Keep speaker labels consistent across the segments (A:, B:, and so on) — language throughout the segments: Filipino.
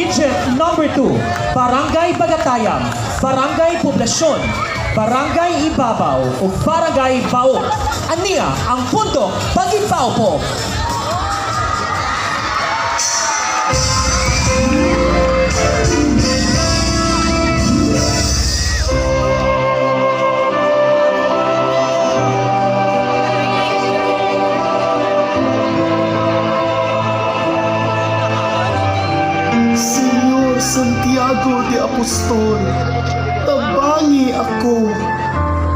A: Digit number 2, Barangay Bagatayang, Barangay Poblasyon, Barangay Ibabaw o Barangay Baok. Aniya ang pundok Bagibao po.
B: Senyor Santiago de Apostol, tabangi ako.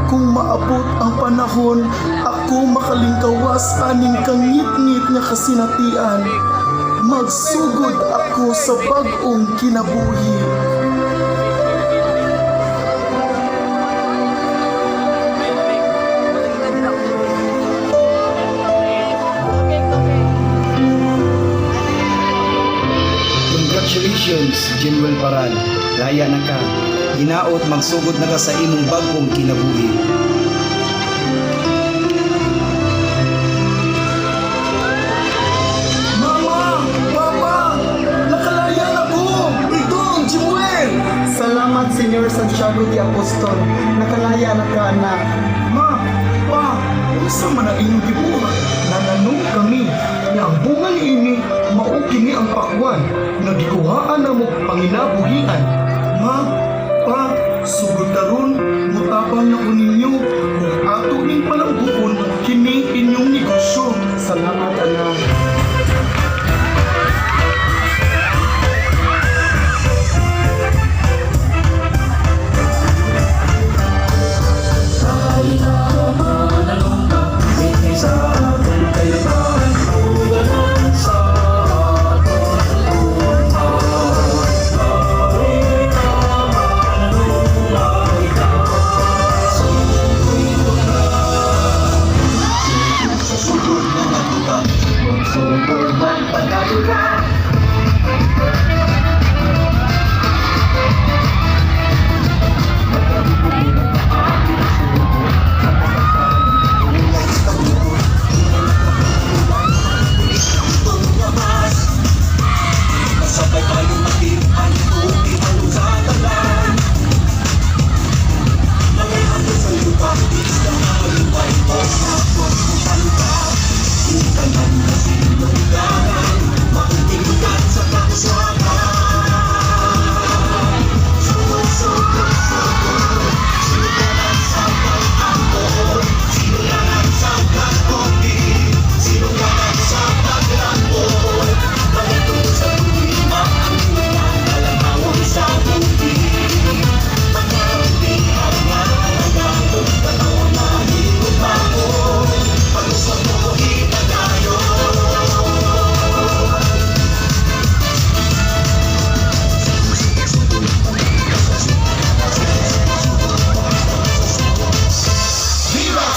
B: Kung maabot ang panahon, ako makalingkawas aning kangit-ngit nga kasinatian. Magsugod ako sa bag-ong kinabuhi.
C: Congratulations, General Paran. Laya na ka. Hinaot magsugod na ka sa imong bagong kinabuhi.
B: Mama! Papa! Nakalaya na ko! Ito ang Jewel! Salamat, Senyor Santiago de Apostol. Nakalaya na ka, anak. Ma! Pa! Usa man ang inyong gibuhat. Nananong kami na ang bunga niini maukini ang pakwan. Nagikuhaan na mo panginabuhian. Ma! Pa! Sugod karon mutabang na ko ninyo kung ato ning palangguon kini inyong negosyo. Salamat, anak.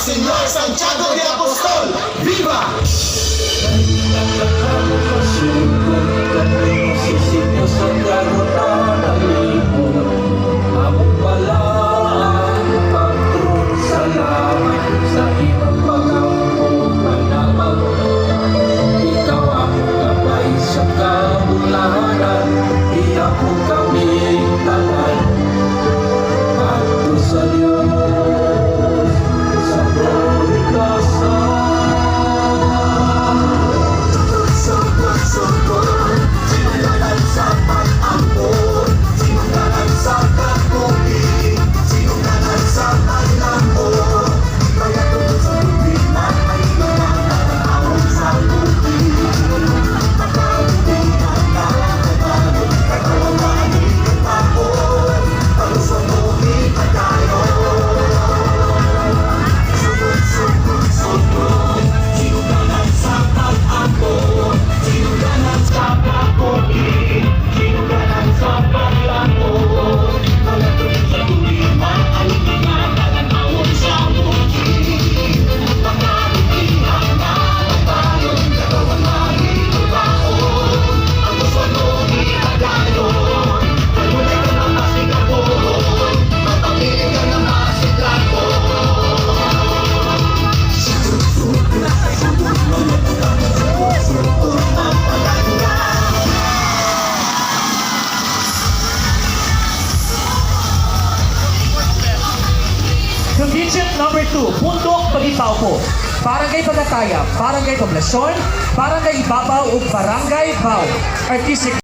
B: Senyor Santiago de Apostol! Viva! Ang
A: Region number 2, Bundok Bagibao po. Barangay Bagatayam, Barangay Poblasyon, Barangay Ibabaw ug Barangay Bao. Artistic